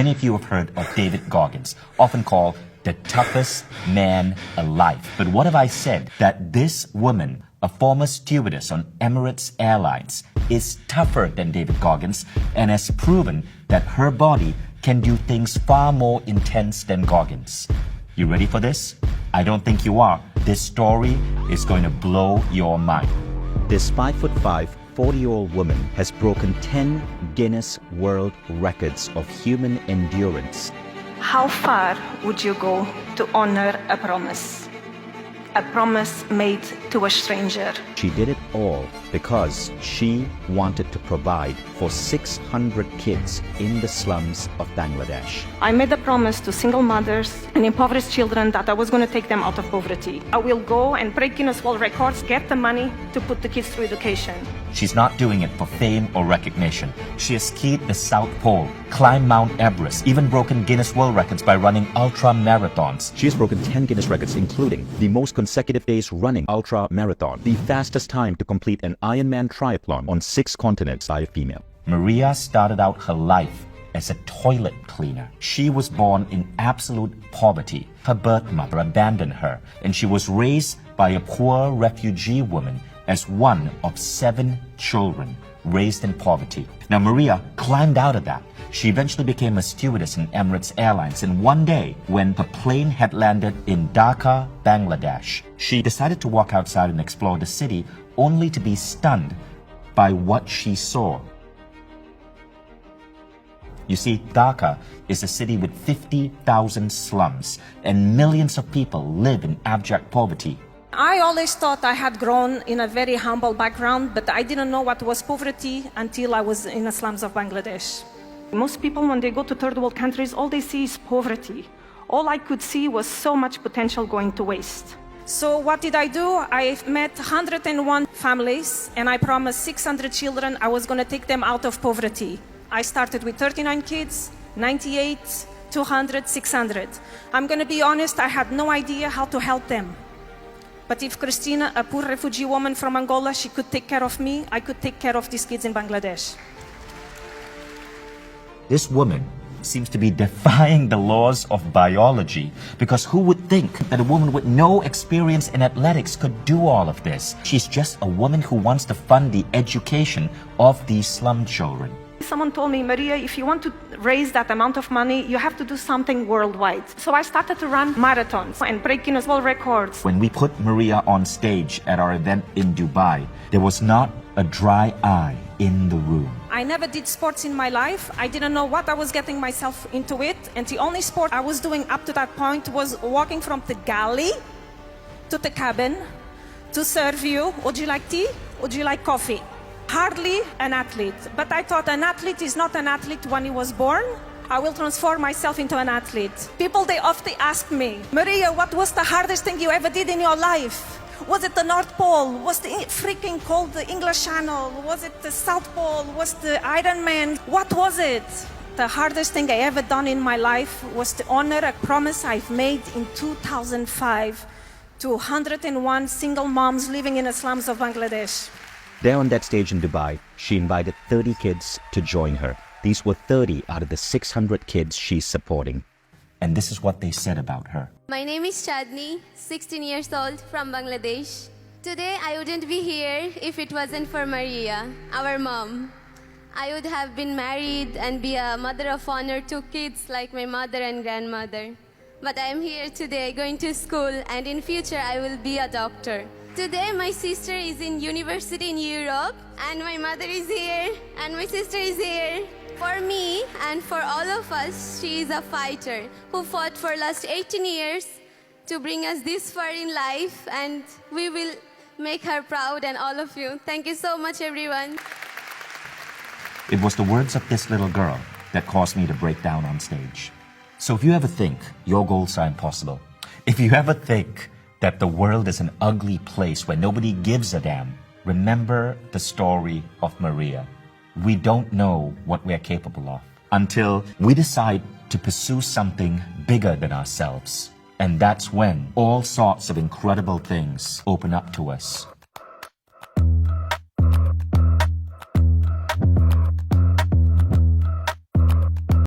Many of you have heard of David Goggins, often called the toughest man alive. But what if I said that this woman, a former stewardess on Emirates Airlines, is tougher than David Goggins and has proven that her body can do things far more intense than Goggins? You ready for this? I don't think you are. This story is going to blow your mind. This 5'5", 40-year-old woman has broken 10 Guinness World Records of human endurance. How far would you go to honor a promise? A promise made to a stranger. She did it all because she wanted to provide for 600 kids in the slums of Bangladesh. I made a promise to single mothers and impoverished children that I was going to take them out of poverty. I will go and break Guinness World Records, get the money to put the kids through education. She's not doing it for fame or recognition. She has skied the South Pole, climbed Mount Everest, even broken Guinness World Records by running ultra marathons. She has broken 10 Guinness records, including the most consecutive days running ultra marathon, the fastest time to complete an Ironman triathlon on 6 continents by a female. Maria started out her life as a toilet cleaner. She was born in absolute poverty. Her birth mother abandoned her, and she was raised by a poor refugee woman as one of 7 children raised in poverty. Now, Maria climbed out of that. She eventually became a stewardess in Emirates Airlines, and one day, when the plane had landed in Dhaka, Bangladesh, she decided to walk outside and explore the city, only to be stunned by what she saw. You see, Dhaka is a city with 50,000 slums, and millions of people live in abject poverty. I always thought I had grown in a very humble background, but I didn't know what was poverty until I was in the slums of Bangladesh. Most people, when they go to third world countries, all they see is poverty. All I could see was so much potential going to waste. So what did I do? I met 101 families, and I promised 600 children I was going to take them out of poverty. I started with 39 kids, 98, 200, 600. I'm going to be honest, I had no idea how to help them. But if Christina, a poor refugee woman from Angola, she could take care of me, I could take care of these kids in Bangladesh. This woman seems to be defying the laws of biology, because who would think that a woman with no experience in athletics could do all of this? She's just a woman who wants to fund the education of these slum children. Someone told me, Maria, if you want to raise that amount of money, you have to do something worldwide. So I started to run marathons and break Guinness World Records. When we put Maria on stage at our event in Dubai, there was not a dry eye in the room. I never did sports in my life. I didn't know what I was getting myself into it. And the only sport I was doing up to that point was walking from the galley to the cabin to serve you. Would you like tea? Would you like coffee? Hardly an athlete, but I thought an athlete is not an athlete when he was born. I will transform myself into an athlete. People, they often ask me, Maria, what was the hardest thing you ever did in your life? Was it the North Pole? Was the freaking cold the English Channel? Was it the South Pole? Was the Ironman? What was it? The hardest thing I ever done in my life was to honor a promise I've made in 2005 to 101 single moms living in the slums of Bangladesh. There on that stage in Dubai, she invited 30 kids to join her. These were 30 out of the 600 kids she's supporting. And this is what they said about her. My name is Chadni, 16 years old, from Bangladesh. Today I wouldn't be here if it wasn't for Maria, our mom. I would have been married and be a mother of honor to kids like my mother and grandmother. But I am here today going to school, and in future I will be a doctor. Today my sister is in university in Europe, and my mother is here, and my sister is here. For me and for all of us, she is a fighter who fought for last 18 years to bring us this far in life, and we will make her proud, and all of you. Thank you so much, everyone. It was the words of this little girl that caused me to break down on stage. So if you ever think your goals are impossible, if you ever think that the world is an ugly place where nobody gives a damn, remember the story of Maria. We don't know what we're capable of until we decide to pursue something bigger than ourselves. And that's when all sorts of incredible things open up to us.